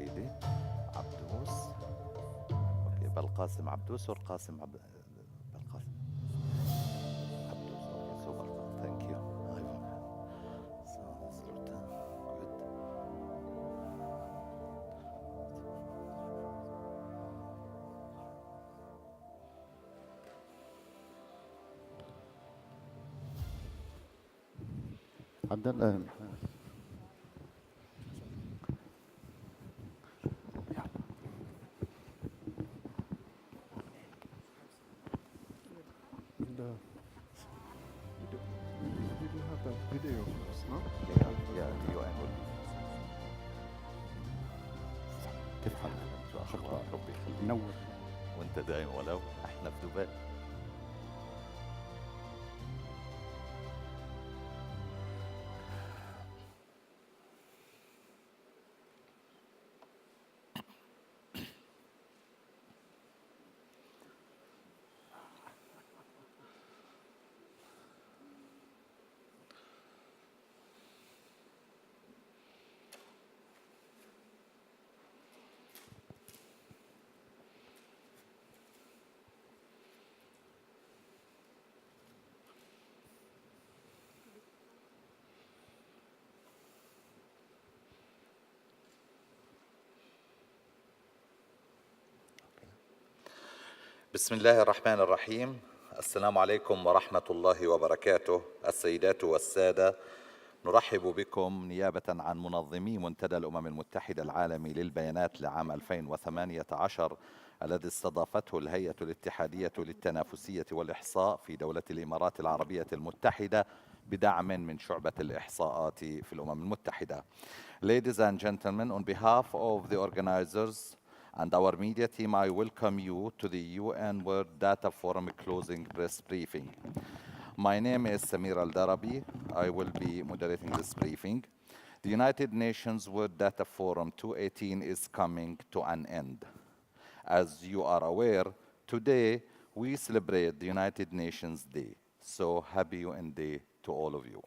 الصيدي عبدوس. اوكي بالقاسم عبدوس والقاسم بالقاسم عبدوس. اوكي so بالقاسم. Thank you. ايوه. So Sultan. Good. عبد الله we do have that video first, no? Yeah, the UN will be. كيف حالك؟ شكرا ربي يخليك. منور. وانت دايما ولو احنا في دبي. بسم الله الرحمن الرحيم. السلام عليكم ورحمة الله وبركاته. السيدات والسادة، نرحب بكم نيابة عن منظمي منتدى الأمم المتحدة العالمي للبيانات لعام 2018 الذي استضافته الهيئة الاتحادية للتنافسية والإحصاء في دولة الإمارات العربية المتحدة بدعم من شعبة الإحصاءات في الأمم المتحدة. Ladies and gentlemen, on behalf of the organizers and our media team, I welcome you to the UN World Data Forum closing press briefing. My name is Samir Al-Darabi. I will be moderating this briefing. The United Nations World Data Forum 2018 is coming to an end. As you are aware, today we celebrate the United Nations Day. So happy UN Day to all of you.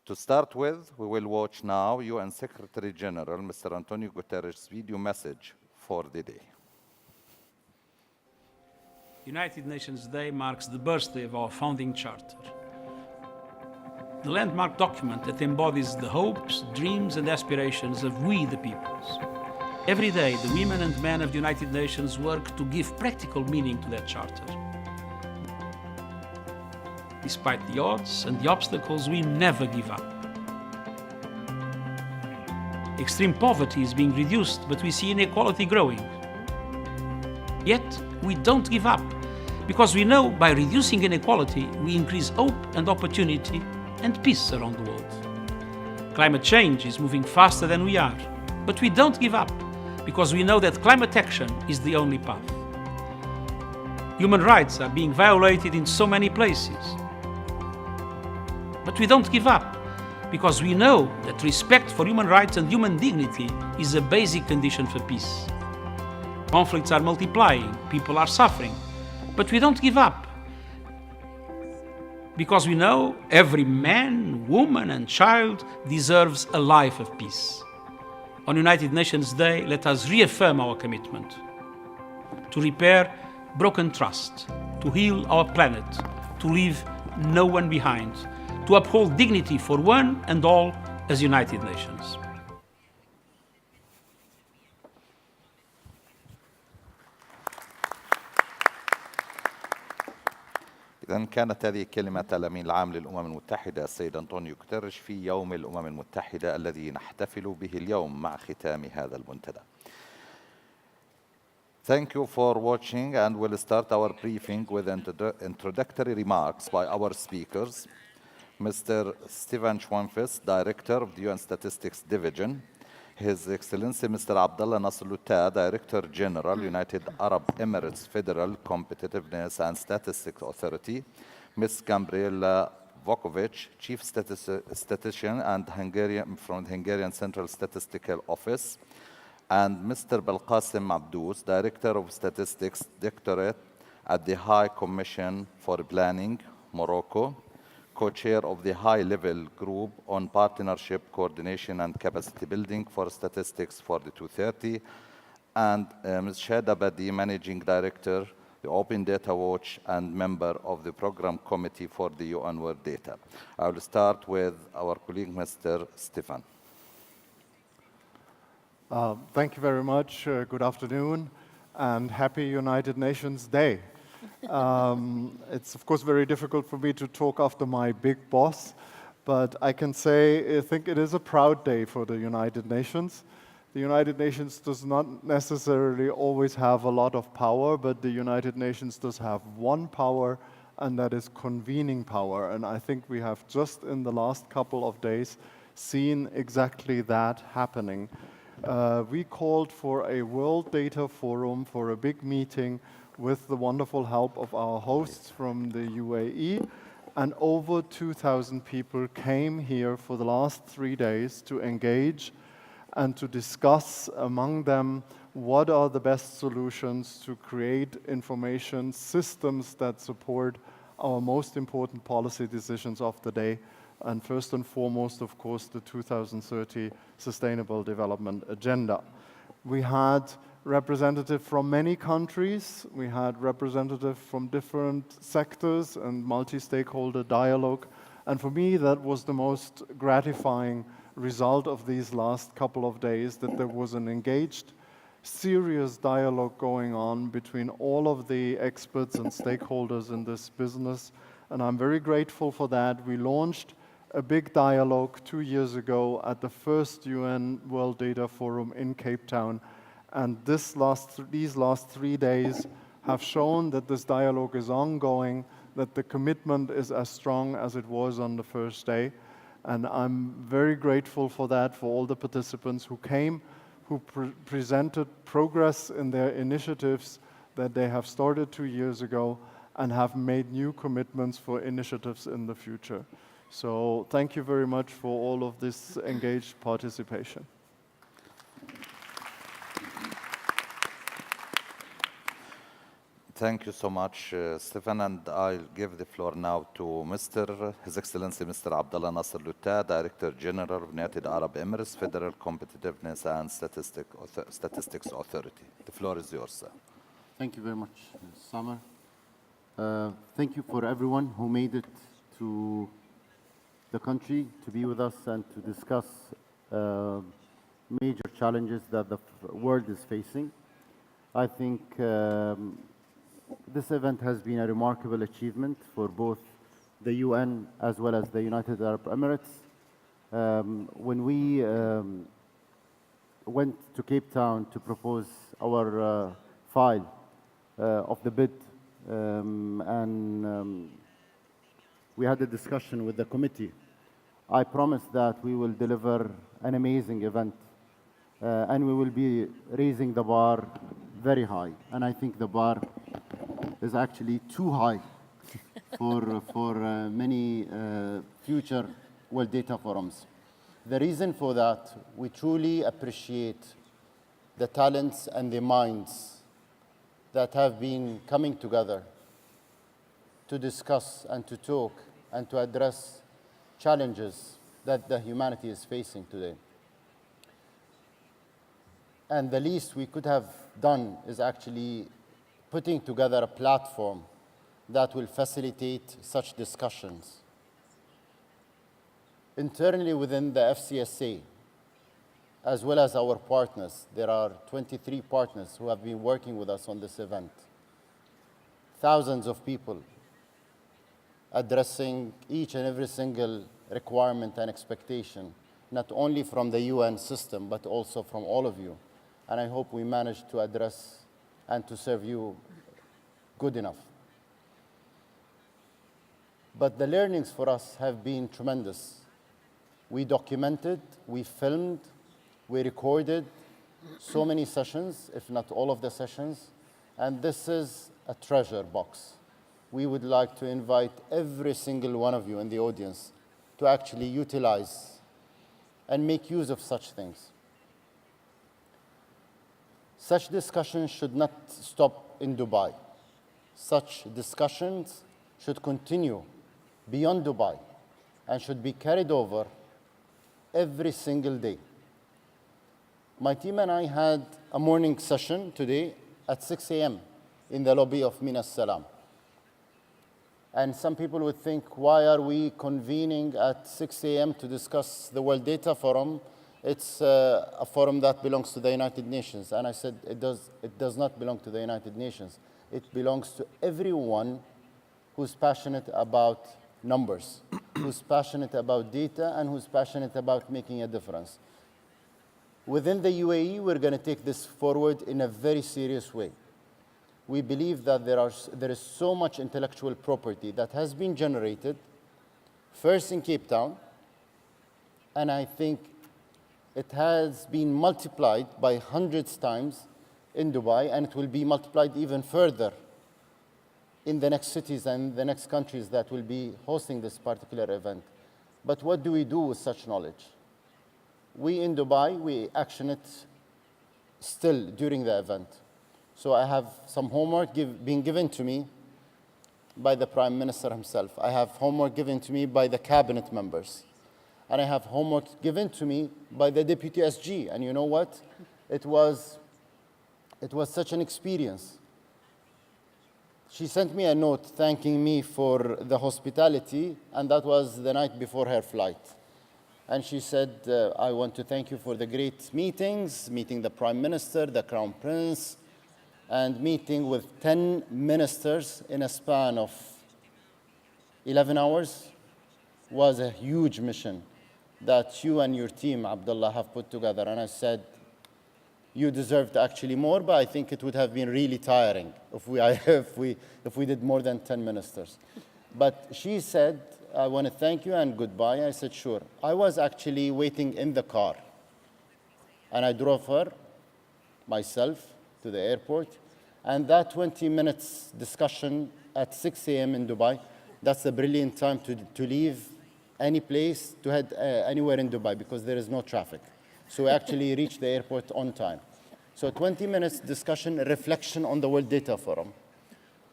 To start with, we will watch now UN Secretary General, Mr. Antonio Guterres' video message for the day. United Nations Day marks the birthday of our founding charter. The landmark document that embodies the hopes, dreams, and aspirations of we the peoples. Every day, the women and men of the United Nations work to give practical meaning to that charter. Despite the odds and the obstacles, we never give up. Extreme poverty is being reduced, but we see inequality growing. Yet, we don't give up, because we know by reducing inequality, we increase hope and opportunity and peace around the world. Climate change is moving faster than we are, but we don't give up, because we know that climate action is the only path. Human rights are being violated in so many places. But we don't give up, because we know that respect for human rights and human dignity is a basic condition for peace. Conflicts are multiplying, people are suffering, but we don't give up, because we know every man, woman, and child deserves a life of peace. On United Nations Day, let us reaffirm our commitment to repair broken trust, to heal our planet, to leave no one behind, to uphold dignity for one and all as United Nations. إذن كانت هذه كلمة الأمين العام للأمم المتحدة السيد أنطونيو غوتيريش في يوم الأمم المتحدة الذي نحتفل به اليوم مع ختام هذا المنتدى. Thank you for watching, and we'll start our briefing with introductory remarks by our speakers. Mr. Stephen Schwanfis, Director of the UN Statistics Division, His Excellency Mr. Abdullah Nasser Luta, Director General, United Arab Emirates Federal Competitiveness and Statistics Authority, Ms. Gabriela Vukovic, Chief Statistician and from the Hungarian Central Statistical Office, and Mr. Belqasim Abdous, Director of Statistics Directorate at the High Commission for Planning, Morocco, co-chair of the high-level group on partnership, coordination, and capacity building for statistics for the 230, and Ms. Shada Badi, managing director, the Open Data Watch, and member of the program committee for the UN World Data. I will start with our colleague, Mr. Stefan. Thank you very much. Good afternoon, and happy United Nations Day. It's, of course, very difficult for me to talk after my big boss, but I can say I think it is a proud day for the United Nations. The United Nations does not necessarily always have a lot of power, but the United Nations does have one power, and that is convening power. And I think we have just in the last couple of days seen exactly that happening. We called for a World Data Forum for a big meeting with the wonderful help of our hosts from the UAE, and over 2,000 people came here for the last 3 days to engage and to discuss among them what are the best solutions to create information systems that support our most important policy decisions of the day, and first and foremost, of course, the 2030 Sustainable Development Agenda. We had representatives from many countries. We had representatives from different sectors and multi-stakeholder dialogue. And for me, that was the most gratifying result of these last couple of days, that there was an engaged, serious dialogue going on between all of the experts and stakeholders in this business. And I'm very grateful for that. We launched a big dialogue 2 years ago at the first UN World Data Forum in Cape Town. And these last 3 days have shown that this dialogue is ongoing, that the commitment is as strong as it was on the first day. And I'm very grateful for that, for all the participants who came, who presented progress in their initiatives that they have started 2 years ago and have made new commitments for initiatives in the future. So thank you very much for all of this engaged participation. Thank you so much, Stefan, and I'll give the floor now to His Excellency Mr. Abdullah Nasser Lutta, Director General of United Arab Emirates Federal Competitiveness and Statistics Authority. The floor is yours, sir. Thank you very much, Samar. Thank you for everyone who made it to the country to be with us and to discuss major challenges that the world is facing. I think this event has been a remarkable achievement for both the UN as well as the United Arab Emirates. When we went to Cape Town to propose our file of the bid, we had a discussion with the committee, I promised that we will deliver an amazing event and we will be raising the bar very high. And I think the bar is actually too high for many future World Data Forums. The reason for that, we truly appreciate the talents and the minds that have been coming together to discuss and to talk and to address challenges that the humanity is facing today. And the least we could have done is actually putting together a platform that will facilitate such discussions. Internally within the FCSA, as well as our partners, there are 23 partners who have been working with us on this event. Thousands of people addressing each and every single requirement and expectation, not only from the UN system, but also from all of you. And I hope we manage to address and to serve you good enough. But the learnings for us have been tremendous. We documented, we filmed, we recorded so many sessions, if not all of the sessions, and this is a treasure box. We would like to invite every single one of you in the audience to actually utilize and make use of such things. Such discussions should not stop in Dubai. Such discussions should continue beyond Dubai and should be carried over every single day. My team and I had a morning session today at 6 a.m. in the lobby of Minas Salam. And some people would think, why are we convening at 6 a.m. to discuss the World Data Forum? It's a forum that belongs to the United Nations. And I said, it does not belong to the United Nations. It belongs to everyone who's passionate about numbers, who's passionate about data, and who's passionate about making a difference. Within the UAE, we're going to take this forward in a very serious way. We believe that there is so much intellectual property that has been generated, first in Cape Town, and I think it has been multiplied by hundreds times in Dubai, and it will be multiplied even further in the next cities and the next countries that will be hosting this particular event. But what do we do with such knowledge? We in Dubai, we action it still during the event. So I have some homework being given to me by the Prime Minister himself. I have homework given to me by the cabinet members. And I have homework given to me by the Deputy SG. And you know what? It was such an experience. She sent me a note thanking me for the hospitality, and that was the night before her flight. And she said, I want to thank you for the great meetings, meeting the Prime Minister, the Crown Prince, and meeting with 10 ministers in a span of 11 hours was a huge mission that you and your team, Abdullah, have put together. And I said, you deserved actually more, but I think it would have been really tiring if we did more than 10 ministers. But she said, I want to thank you and goodbye. I said, sure. I was actually waiting in the car, and I drove her, myself, to the airport. And that 20 minutes discussion at 6 a.m. in Dubai, that's a brilliant time to leave any place, to head anywhere in Dubai, because there is no traffic. So we actually reached the airport on time. So 20 minutes discussion, reflection on the World Data Forum.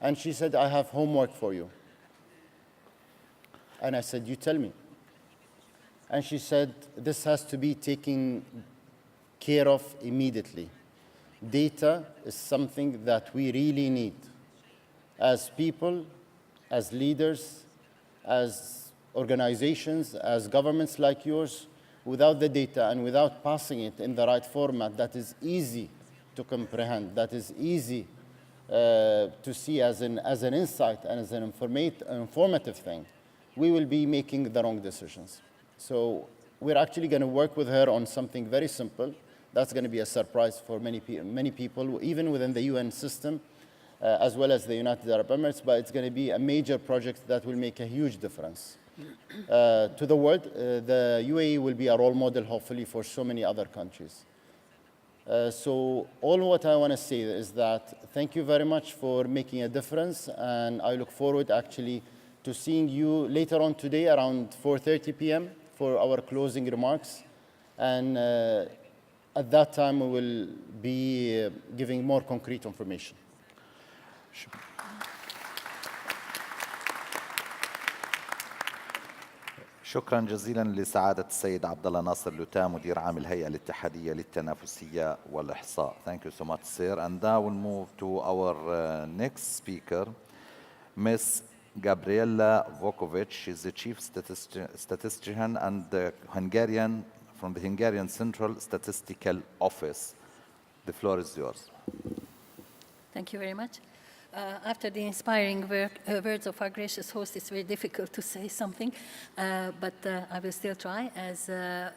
And she said, I have homework for you. And I said, you tell me. And she said, this has to be taken care of immediately. Data is something that we really need as people, as leaders, as organizations, as governments like yours. Without the data and without passing it in the right format that is easy to comprehend, that is easy to see as an insight and as an informative thing, we will be making the wrong decisions. So we're actually going to work with her on something very simple. That's going to be a surprise for many people, even within the UN system, as well as the United Arab Emirates, but it's going to be a major project that will make a huge difference. To the world, the UAE will be a role model, hopefully, for so many other countries. So all what I want to say is that thank you very much for making a difference, and I look forward actually to seeing you later on today around 4:30 p.m. for our closing remarks. And at that time, we will be giving more concrete information. شكرا جزيلا لسعادة السيد عبد الله ناصر لوتا مدير عام الهيئة الاتحادية للتنافسية والإحصاء. Thank you so much, sir. And now we'll move to our next speaker, Ms. Gabriela Vukovic. She's the chief statistician and from the Hungarian Central Statistical Office. The floor is yours. Thank you very much. After the inspiring words of our gracious host, it's very difficult to say something, but I will still try, as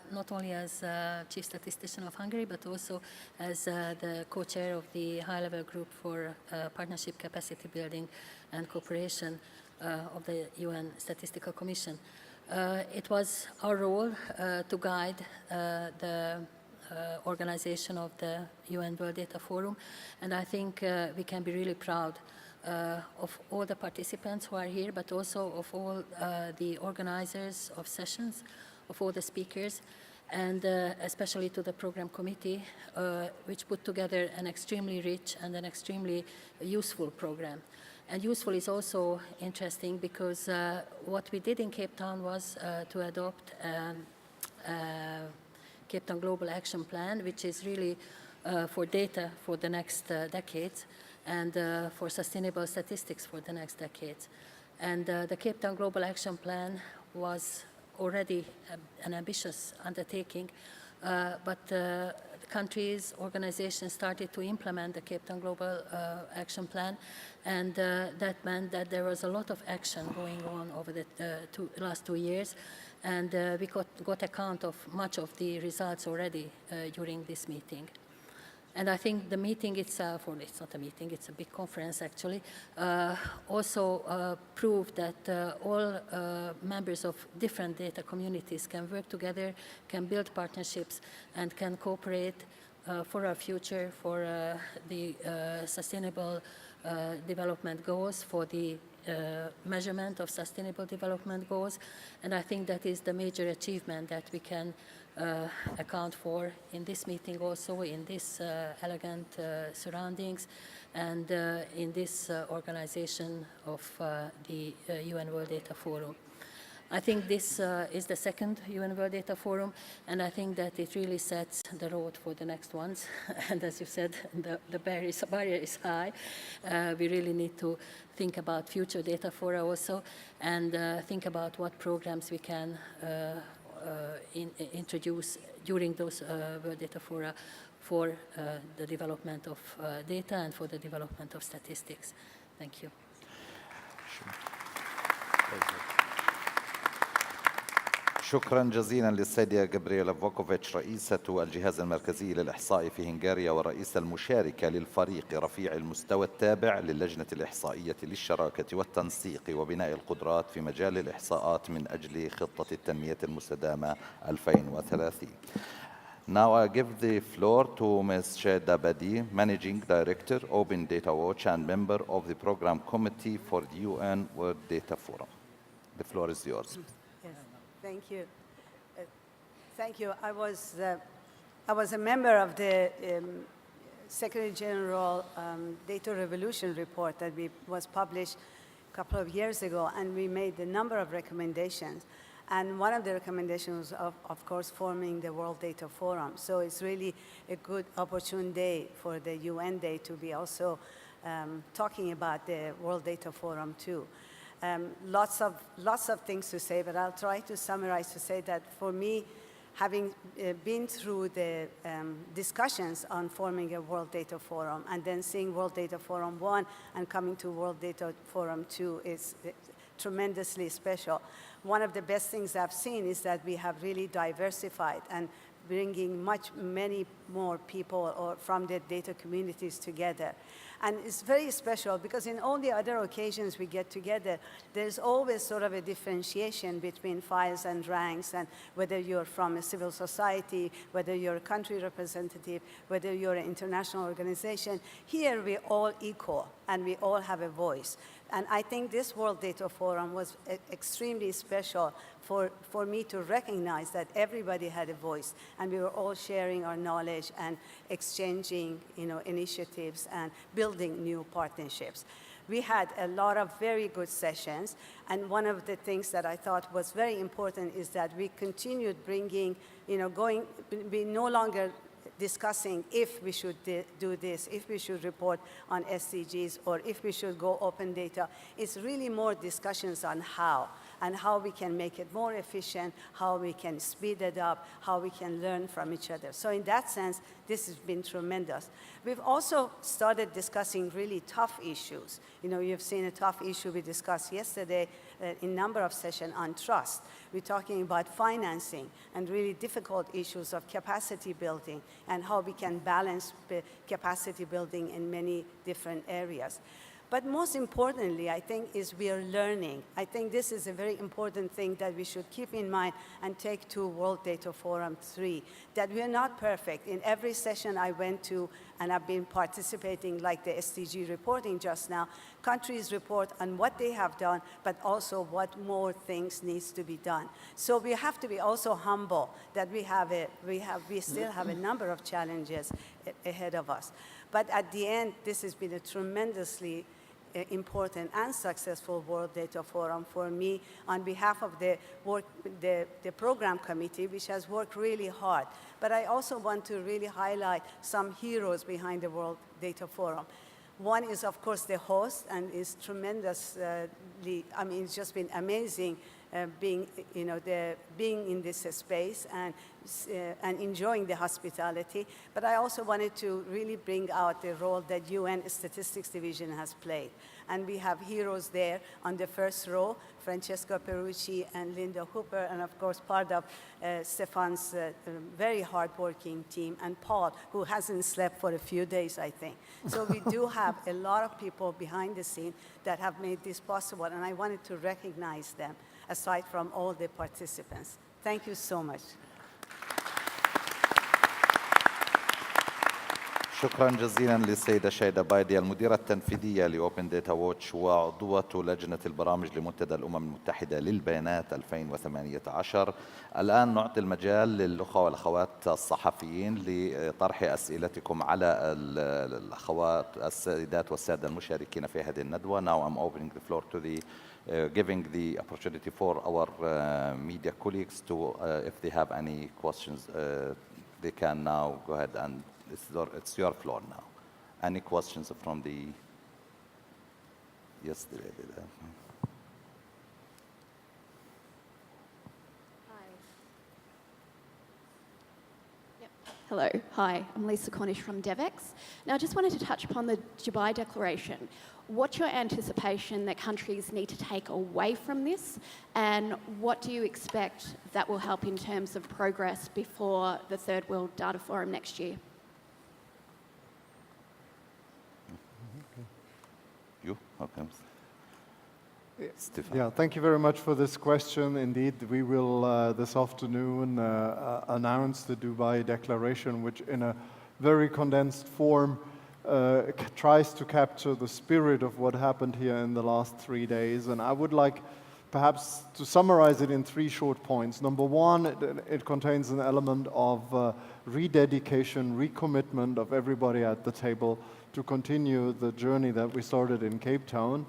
not only as Chief Statistician of Hungary, but also as the co-chair of the high-level group for partnership capacity building and cooperation of the UN Statistical Commission. It was our role to guide the organization of the UN World Data Forum, and I think we can be really proud of all the participants who are here, but also of all the organizers of sessions, of all the speakers, and especially to the program committee, which put together an extremely rich and an extremely useful program. And useful is also interesting because what we did in Cape Town was to adopt Cape Town Global Action Plan, which is really for data for the next decades and for sustainable statistics for the next decades. And the Cape Town Global Action Plan was already an ambitious undertaking, but countries, organizations started to implement the Cape Town Global Action Plan, and that meant that there was a lot of action going on over the last 2 years, and we got account of much of the results already during this meeting. And I think the meeting itself, or it's not a meeting, it's a big conference actually, also proved that all members of different data communities can work together, can build partnerships, and can cooperate for our future, for the sustainable development goals, for the measurement of sustainable development goals. And I think that is the major achievement that we can account for in this meeting also, in this elegant surroundings, and in this organization of the UN World Data Forum. I think this is the second UN World Data Forum, and I think that it really sets the road for the next ones. And as you said, the barrier is high. We really need to think about future data fora also, and think about what programs we can introduce during those World Data Fora for the development of data and for the development of statistics. Thank you. شكرا جزيلا للسيدة جابرييلا فوكوفيتش رئيسة الجهاز المركزي للإحصاء في هنغاريا والرئيسة المشاركة للفريق رفيع المستوى التابع للجنة الإحصائية للشراكة والتنسيق وبناء القدرات في مجال الإحصاءات من أجل خطة التنمية المستدامة 2030. Now I give the floor to Ms. Sheda Badi, Managing Director, Open Data Watch and member of the Program Committee for the UN World Data Forum. The floor is yours. Yes, thank you. Thank you. I was a member of the Secretary General Data Revolution report that was published a couple of years ago, and we made a number of recommendations. And one of the recommendations was, of course, forming the World Data Forum. So it's really a good opportune day for the UN Day to be also talking about the World Data Forum too. Lots of things to say, but I'll try to summarize to say that for me, having been through the discussions on forming a World Data Forum and then seeing World Data Forum 1 and coming to World Data Forum 2 is tremendously special. One of the best things I've seen is that we have really diversified and bringing many more people from the data communities together. And it's very special because in all the other occasions we get together, there's always sort of a differentiation between files and ranks, and whether you're from a civil society, whether you're a country representative, whether you're an international organization. Here we're all equal and we all have a voice. And I think this World Data Forum was extremely special for me to recognize that everybody had a voice, and we were all sharing our knowledge and exchanging, initiatives and building new partnerships. We had a lot of very good sessions, and one of the things that I thought was very important is that we continued bringing, we no longer discussing if we should do this, if we should report on SDGs, or if we should go open data. It's really more discussions on how, and how we can make it more efficient, how we can speed it up, how we can learn from each other. So in that sense, this has been tremendous. We've also started discussing really tough issues. You've seen a tough issue we discussed yesterday in a number of sessions on trust. We're talking about financing and really difficult issues of capacity building and how we can balance capacity building in many different areas. But most importantly, I think, is we are learning. I think this is a very important thing that we should keep in mind and take to World Data Forum 3, that we are not perfect. In every session I went to, and I've been participating, like the SDG reporting just now, countries report on what they have done, but also what more things needs to be done. So we have to be also humble that we still have a number of challenges ahead of us. But at the end, this has been a tremendously important and successful World Data Forum for me on behalf of the program committee, which has worked really hard. But I also want to really highlight some heroes behind the World Data Forum. One is, of course, the host, and is tremendously, I mean, it's just been amazing being in this space and enjoying the hospitality. But I also wanted to really bring out the role that UN Statistics Division has played. And we have heroes there on the first row, Francesco Perucci and Linda Hooper, and of course part of Stefan's very hardworking team, and Paul, who hasn't slept for a few days, I think. So we do have a lot of people behind the scene that have made this possible, and I wanted to recognize them aside from all the participants. Thank you so much. شكرا جزيلا للسيدة شيدا بايدي المديرة التنفيذية لأوبن داتا ووتش وعضوة لجنة البرامج لمنتدى الأمم المتحدة للبيانات 2018. الآن نعطي المجال للأخوة والأخوات الصحفيين لطرح أسئلتكم على الأخوات السيدات والسادة المشاركين في هذه الندوة. Now I'm opening the floor to the giving the opportunity for our media colleagues to if they have any questions they can now go ahead, and it's your floor now. Any questions from the... Yes, the lady there. Hello, hi, I'm Lisa Cornish from DevEx. Now I just wanted to touch upon the Dubai Declaration. What's your anticipation that countries need to take away from this, and what do you expect that will help in terms of progress before the Third World Data Forum next year? You? Okay. Stefan. Yeah, thank you very much for this question. Indeed, we will this afternoon announce the Dubai Declaration, which in a very condensed form tries to capture the spirit of what happened here in the last 3 days. And I would like perhaps to summarize it in 3 short points. Number one, it contains an element of rededication, recommitment of everybody at the table to continue the journey that we started in Cape Town.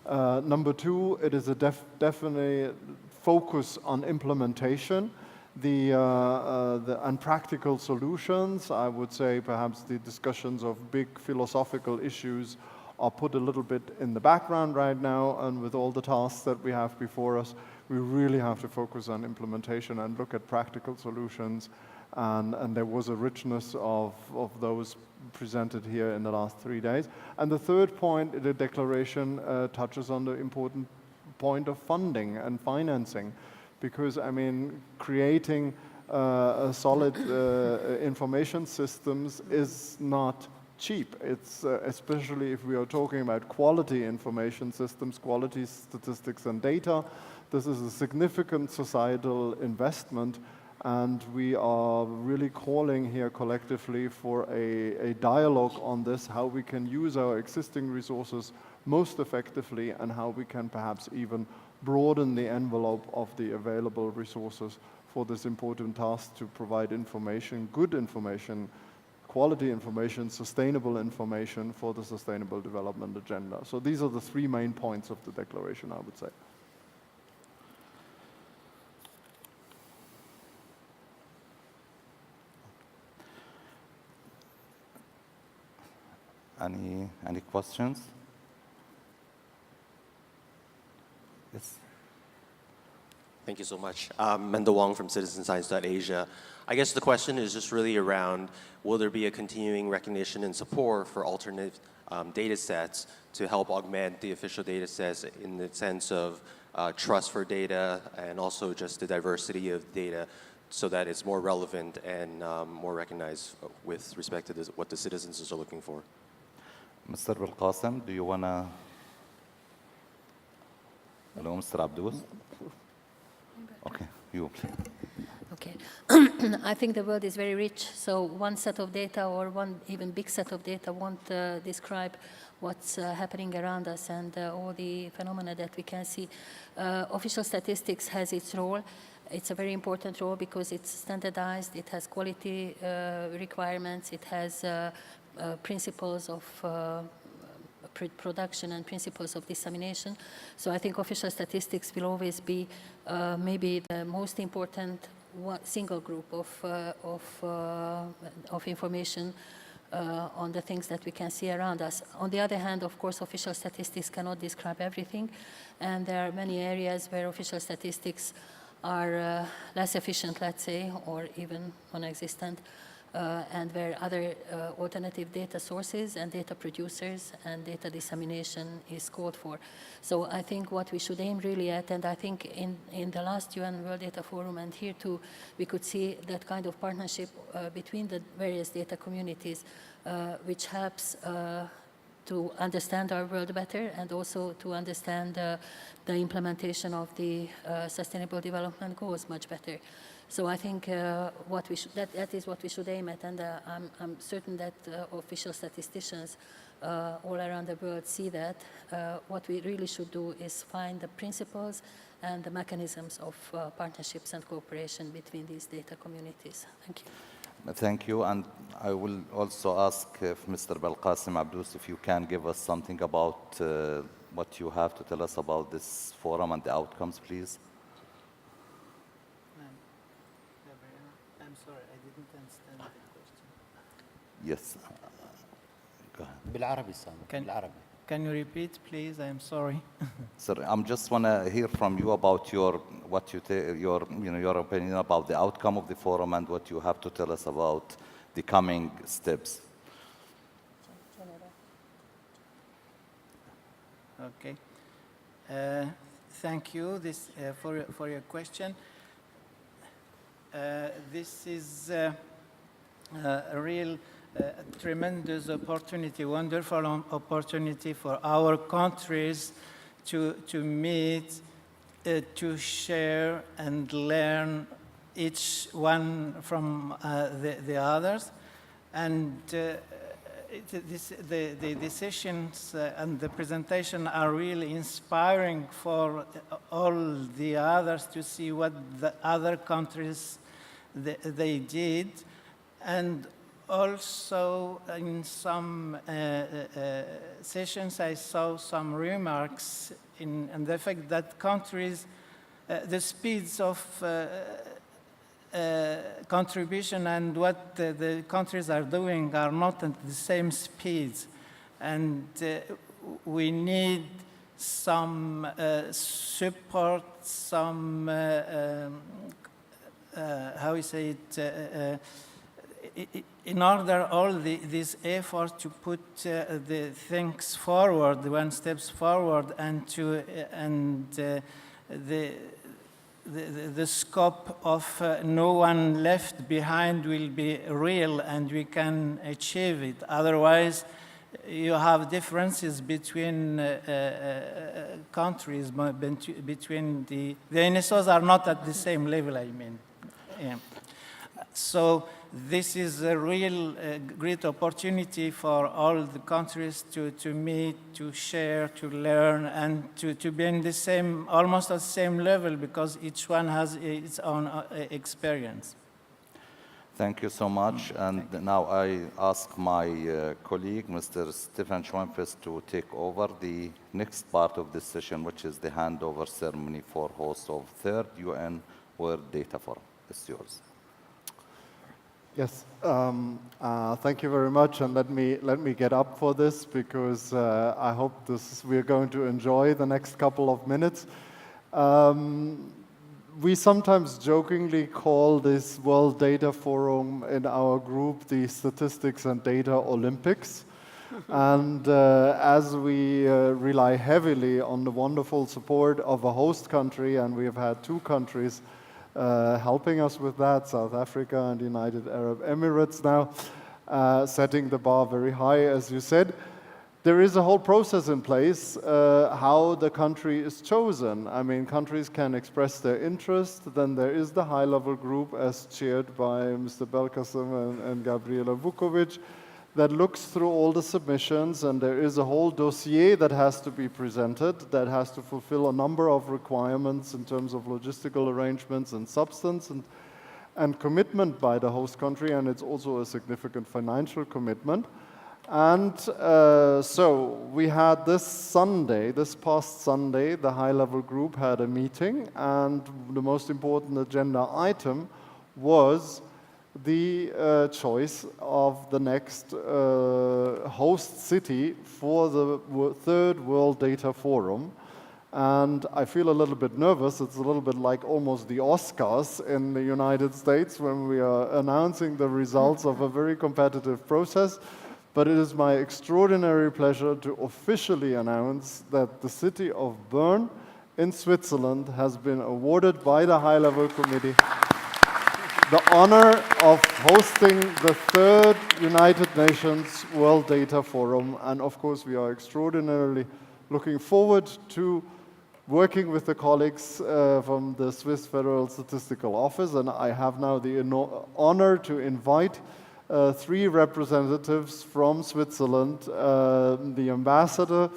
Number two, it is a definite focus on implementation, and practical solutions. I would say perhaps the discussions of big philosophical issues are put a little bit in the background right now, and with all the tasks that we have before us, we really have to focus on implementation and look at practical solutions, and there was a richness of those presented here in the last 3 days. And the third point, the declaration touches on the important point of funding and financing, because, I mean, creating a solid information systems is not cheap. It's especially if we are talking about quality information systems, quality statistics and data. This is a significant societal investment, and we are really calling here collectively for a dialogue on this, how we can use our existing resources most effectively, and how we can perhaps even broaden the envelope of the available resources for this important task to provide information, good information, quality information, sustainable information for the Sustainable Development Agenda. So these are the 3 main points of the declaration, I would say. Any questions? Yes. Thank you so much. Mendo Wong from CitizenScience.Asia. I guess the question is just really around, will there be a continuing recognition and support for alternate data sets to help augment the official data sets in the sense of trust for data, and also just the diversity of data, so that it's more relevant and more recognized with respect to what the citizens are looking for? Mr. Belqasem, do you want to... Hello, Mr. Abdous. Okay, you please. Okay. I think the world is very rich, so one set of data or one even big set of data won't describe what's happening around us and all the phenomena that we can see. Official statistics has its role. It's a very important role because it's standardized, it has quality requirements, it has principles of production and principles of dissemination. So I think official statistics will always be maybe the most important single group of information on the things that we can see around us. On the other hand, of course, official statistics cannot describe everything, and there are many areas where official statistics are less efficient, let's say, or even non-existent, and where other alternative data sources and data producers and data dissemination is called for. So I think what we should aim really at, and I think in the last UN World Data Forum and here too, we could see that kind of partnership between the various data communities, which helps to understand our world better and also to understand the implementation of the Sustainable Development Goals much better. So I think that is what we should aim at, and I'm certain that official statisticians all around the world see that. What we really should do is find the principles and the mechanisms of partnerships and cooperation between these data communities. Thank you. Thank you, and I will also ask if Mr. Belqasim Abdous, if you can give us something about what you have to tell us about this forum and the outcomes, please. I'm sorry, I didn't understand the question. Yes. Go ahead. بالعربي سامي بالعربي. Can you repeat, please? I'm sorry. Sir, I'm just want to hear from you about your opinion about the outcome of the forum and what you have to tell us about the coming steps. Okay. Thank you for your question. This is a real tremendous opportunity, wonderful opportunity for our countries to meet, to share and learn each one from the others. And the decisions and the presentation are really inspiring for all the others to see what the other countries they did. And also in some sessions I saw some remarks in the fact that countries, the speeds of contribution and what the countries are doing are not at the same speeds. And we need some support, some, how we say it, in order all this effort to put the things forward, one steps forward, and the scope of no one left behind will be real, and we can achieve it. Otherwise, you have differences between countries, between the NSOs are not at the same level, I mean. Yeah. So this is a real great opportunity for all the countries to meet, to share, to learn, and to be in the same, almost at the same level, because each one has its own experience. Thank you so much. And now I ask my colleague, Mr. Stefan Schweinfest, to take over the next part of this session, which is the handover ceremony for host of third UN World Data Forum. It's yours. Yes, thank you very much, and let me get up for this, because I hope we're going to enjoy the next couple of minutes. We sometimes jokingly call this World Data Forum in our group the Statistics and Data Olympics. And as we rely heavily on the wonderful support of a host country, and we have had two countries helping us with that, South Africa and the United Arab Emirates now, setting the bar very high, as you said. There is a whole process in place how the country is chosen. I mean, countries can express their interest, then there is the high-level group as chaired by Mr. Belkacem and Gabriela Vukovic that looks through all the submissions, and there is a whole dossier that has to be presented that has to fulfill a number of requirements in terms of logistical arrangements and substance and commitment by the host country, and it's also a significant financial commitment. And so we had this past Sunday, the high-level group had a meeting, and the most important agenda item was the choice of the next host city for the third World Data Forum. And I feel a little bit nervous. It's a little bit like almost the Oscars in the United States when we are announcing the results of a very competitive process. But it is my extraordinary pleasure to officially announce that the city of Bern in Switzerland has been awarded by the high-level committee the honor of hosting the third United Nations World Data Forum. And of course, we are extraordinarily looking forward to working with the colleagues from the Swiss Federal Statistical Office. And I have now the honor to invite 3 representatives from Switzerland, the ambassador,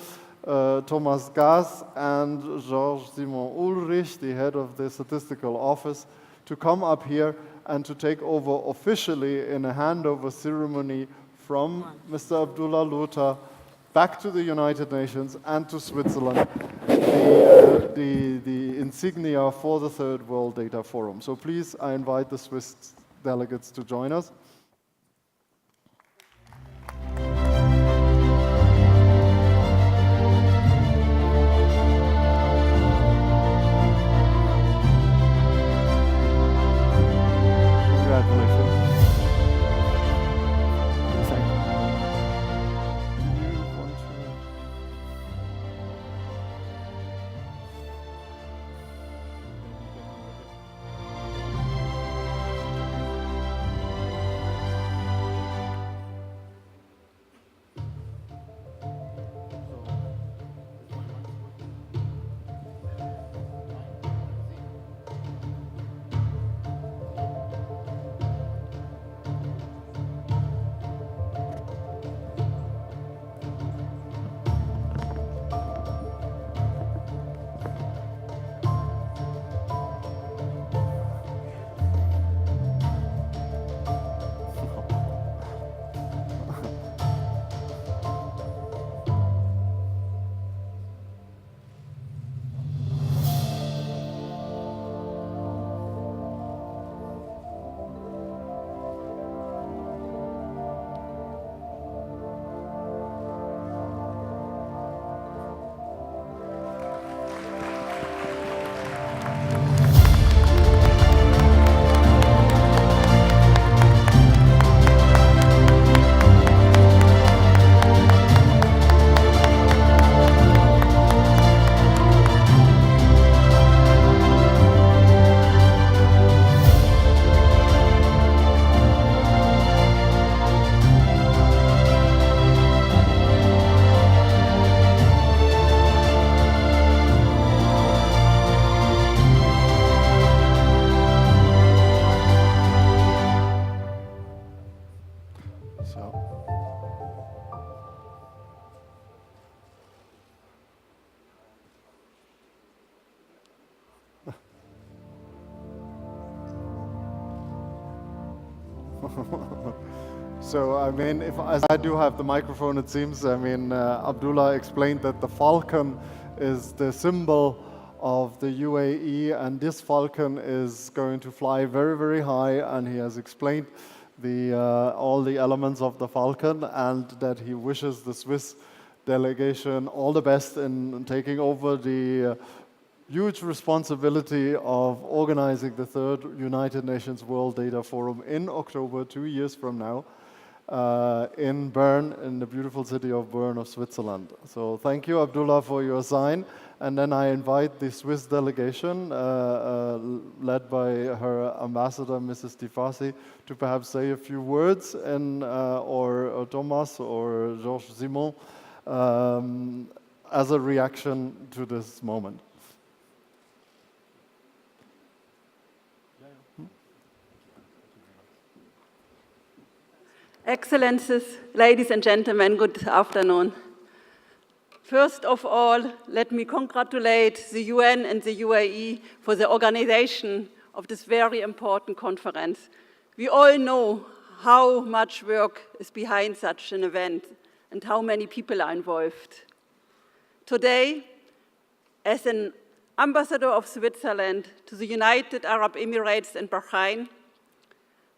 Thomas Gass, and Georges Simon Ulrich, the head of the Statistical Office, to come up here and to take over officially in a handover ceremony from Mr. Abdullah Luther back to the United Nations and to Switzerland, the insignia for the third World Data Forum. So please, I invite the Swiss delegates to join us. So, I mean, as I do have the microphone, it seems, I mean, Abdullah explained that the falcon is the symbol of the UAE, and this falcon is going to fly very, very high, and he has explained all the elements of the falcon, and that he wishes the Swiss delegation all the best in taking over the huge responsibility of organizing the third United Nations World Data Forum in October, 2 years from now, in Bern, in the beautiful city of Bern of Switzerland. So thank you, Abdullah, for your sign. And then I invite the Swiss delegation, led by her ambassador, Mrs. Tifasi, to perhaps say a few words, and or Thomas or Georges Simon, as a reaction to this moment. Excellencies, ladies and gentlemen, good afternoon. First of all, let me congratulate the UN and the UAE for the organization of this very important conference. We all know how much work is behind such an event and how many people are involved. Today, as an ambassador of Switzerland to the United Arab Emirates and Bahrain,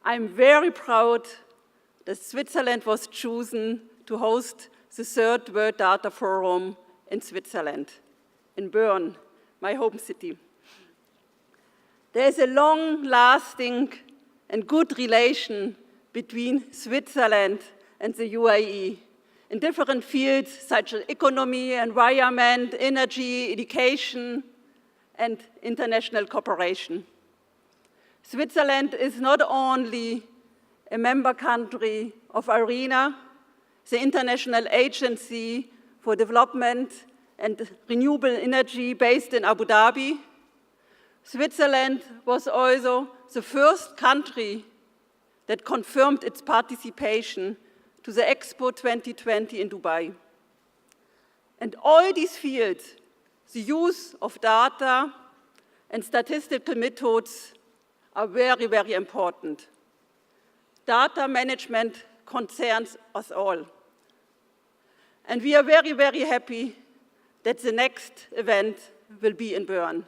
I'm very proud that Switzerland was chosen to host the third World Data Forum in Switzerland, in Bern, my home city. There is a long-lasting and good relation between Switzerland and the UAE in different fields such as economy, environment, energy, education, and international cooperation. Switzerland is not only a member country of IRENA, the International Agency for Development and Renewable Energy based in Abu Dhabi. Switzerland was also the first country that confirmed its participation to the Expo 2020 in Dubai. And all these fields, the use of data and statistical methods are very, very important. Data management concerns us all. And we are very, very happy that the next event will be in Bern.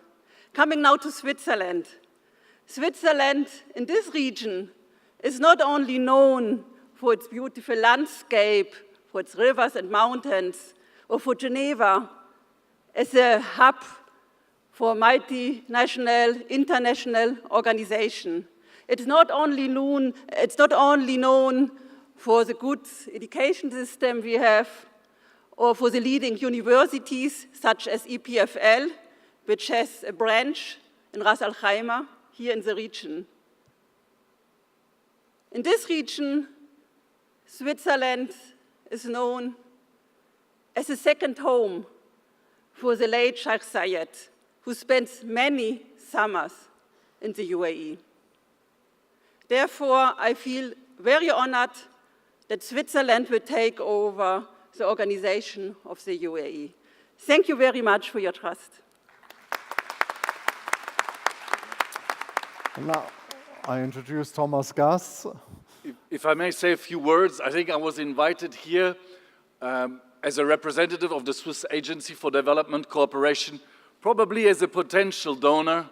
Coming now to Switzerland. Switzerland in this region is not only known for its beautiful landscape, for its rivers and mountains, or for Geneva as a hub for multinational, international organization. It's not only known for the good education system we have, or for the leading universities such as EPFL, which has a branch in Ras Al Khaimah, here in the region. In this region, Switzerland is known as a second home for the late Sheikh Zayed, who spent many summers in the UAE. Therefore, I feel very honored that Switzerland will take over the organization of the UAE. Thank you very much for your trust. Now, I introduce Thomas Gass. If I may say a few words, I think I was invited here as a representative of the Swiss Agency for Development Cooperation, probably as a potential donor.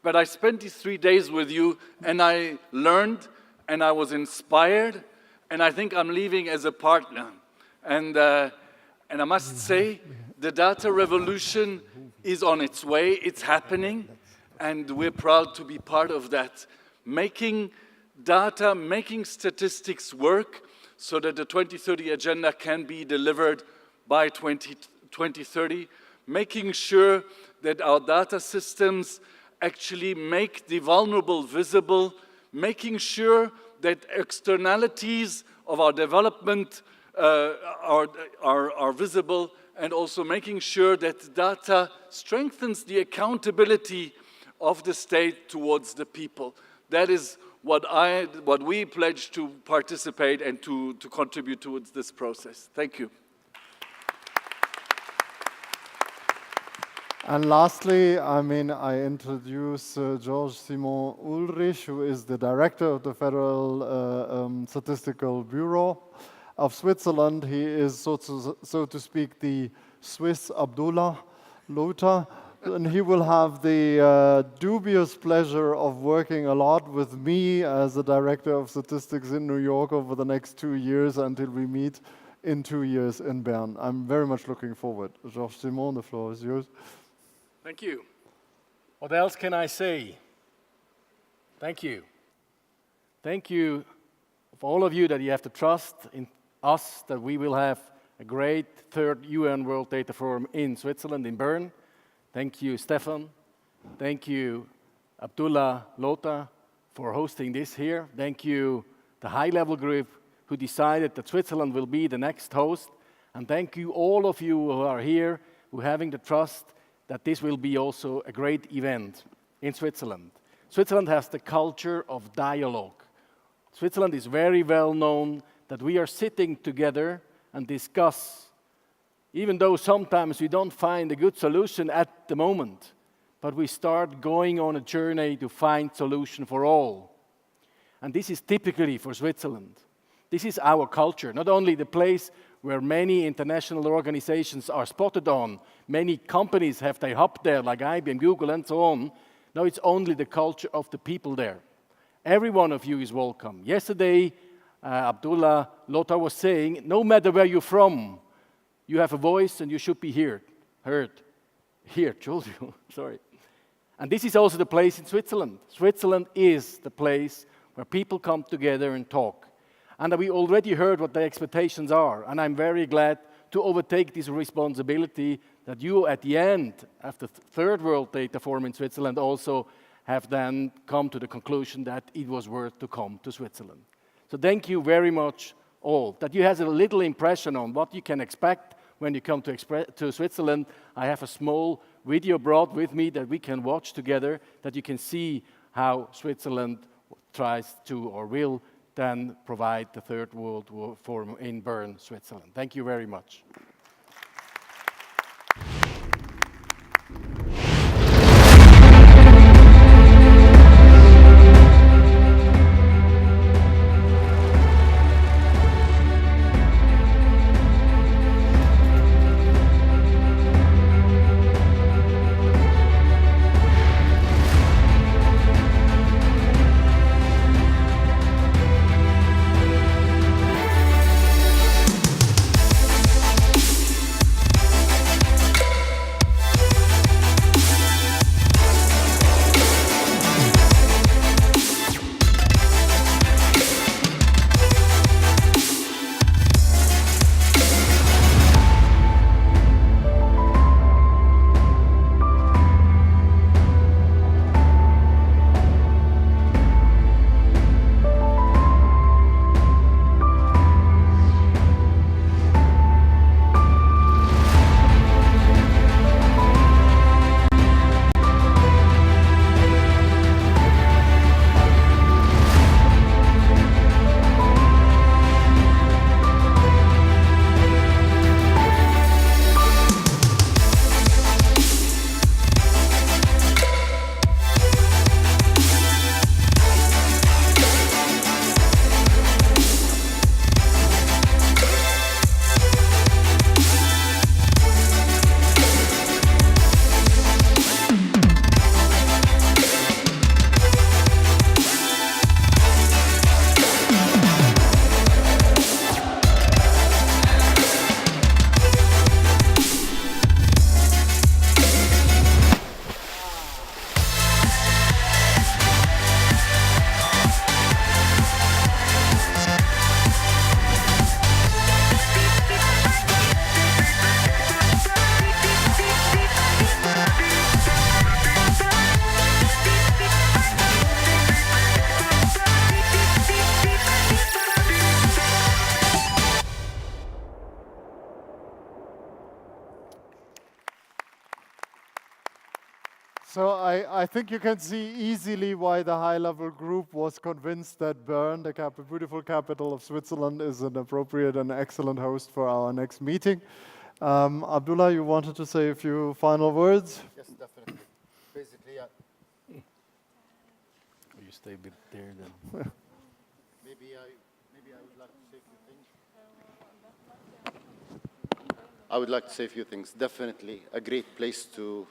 But I spent these 3 days with you, and I learned, and I was inspired, and I think I'm leaving as a partner. And I must say, the data revolution is on its way, it's happening, and we're proud to be part of that. Making data, making statistics work so that the 2030 agenda can be delivered by 2030, making sure that our data systems actually make the vulnerable visible, making sure that externalities of our development are visible, and also making sure that data strengthens the accountability of the state towards the people. That is what we pledge to participate and to contribute towards this process. Thank you. And lastly, I introduce Georges-Simon Ulrich, who is the director of the Federal Statistical Bureau of Switzerland. He is, so to speak, the Swiss Abdullah Lothar. And he will have the dubious pleasure of working a lot with me as the Director of Statistics in New York over the next 2 years until we meet in 2 years in Bern. I'm very much looking forward. Georges-Simon, the floor is yours. Thank you. What else can I say? Thank you. Thank you for all of you that you have the trust in us that we will have a great third UN World Data Forum in Switzerland, in Bern. Thank you, Stefan. Thank you, Abdullah Lothar, for hosting this here. Thank you, the high-level group who decided that Switzerland will be the next host. And thank you, all of you who are here, who are having the trust that this will be also a great event in Switzerland. Switzerland has the culture of dialogue. Switzerland is very well known that we are sitting together and discuss, even though sometimes we don't find a good solution at the moment, but we start going on a journey to find solution for all. And this is typically for Switzerland. This is our culture, not only the place where many international organizations are spotted on, many companies have their hub there, like IBM, Google, and so on. No, it's only the culture of the people there. Every one of you is welcome. Yesterday, Abdullah Lothar was saying, no matter where you're from, you have a voice and you should be heard. Here, told you, sorry. And this is also the place in Switzerland. Switzerland is the place where people come together and talk. And we already heard what the expectations are, and I'm very glad to overtake this responsibility that you, at the end, after the third World Data Forum in Switzerland, also have then come to the conclusion that it was worth to come to Switzerland. So thank you very much all, that you have a little impression on what you can expect when you come to Switzerland. I have a small video brought with me that we can watch together, that you can see how Switzerland tries to or will then provide the Third World War Forum in Bern, Switzerland. Thank you very much. So I think you can see easily why the high-level group was convinced that Bern, the beautiful capital of Switzerland, is an appropriate and excellent host for our next meeting. Abdullah, you wanted to say a few final words? Yes, definitely. Basically, You stay a bit there then. maybe I would like to say a few things. I would like to say a few things. Definitely a great place to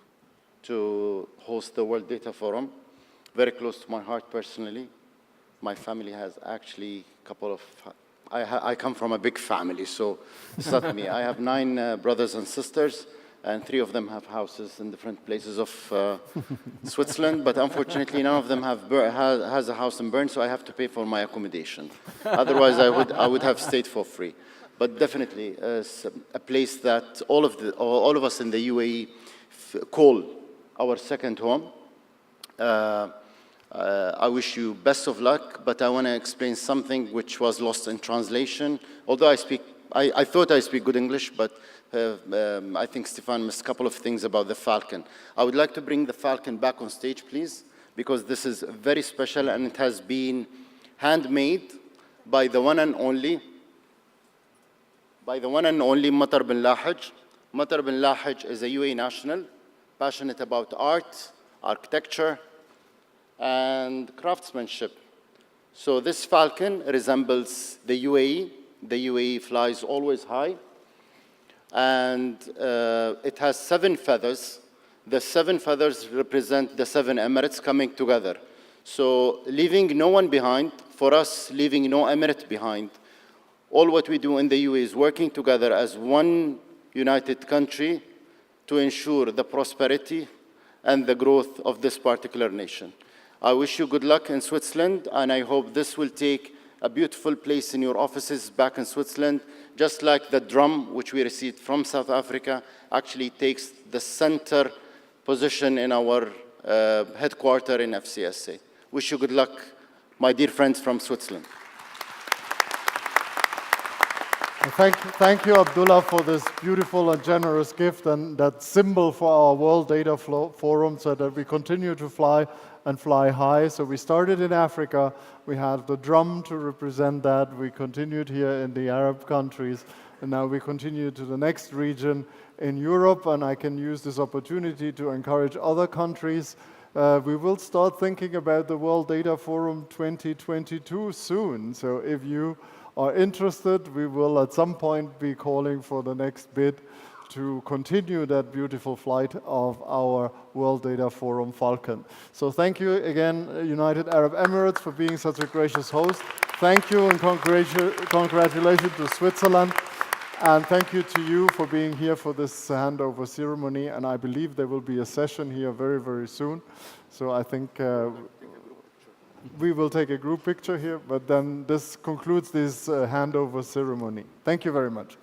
host the World Data Forum. Very close to my heart personally. My family has actually a couple of, I come from a big family, so it's not me. I have 9 brothers and sisters, and 3 of them have houses in different places of Switzerland, but unfortunately none of them has a house in Bern, so I have to pay for my accommodation. Otherwise I would have stayed for free. But definitely a place that all of us in the UAE call our second home. I wish you best of luck, but I want to explain something which was lost in translation. Although I thought I speak good English, but I think Stefan missed a couple of things about the Falcon. I would like to bring the Falcon back on stage, please, because this is very special and it has been handmade by the one and only Matar bin Lahij. Matar bin Lahij is a UAE national, passionate about art, architecture, and craftsmanship. So this falcon resembles the UAE. The UAE flies always high. And it has 7 feathers. The 7 feathers represent the 7 Emirates coming together. So leaving no one behind, for us, leaving no emirate behind, all what we do in the UAE is working together as one united country to ensure the prosperity and the growth of this particular nation. I wish you good luck in Switzerland, and I hope this will take a beautiful place in your offices back in Switzerland, just like the drum which we received from South Africa actually takes the center position in our headquarters in FCSA. Wish you good luck, my dear friends from Switzerland. Thank you, Abdullah, for this beautiful and generous gift and that symbol for our World Data Forum, so that we continue to fly and fly high. So we started in Africa. We had the drum to represent that. We continued here in the Arab countries. And now we continue to the next region in Europe. And I can use this opportunity to encourage other countries. We will start thinking about the World Data Forum 2022 soon. So if you are interested, we will at some point be calling for the next bid to continue that beautiful flight of our World Data Forum Falcon. So thank you again, United Arab Emirates, for being such a gracious host. Thank you and congratulations to Switzerland. And thank you to you for being here for this handover ceremony. And I believe there will be a session here very, very soon. So I think we will take a group picture here, but then this concludes this handover ceremony. Thank you very much.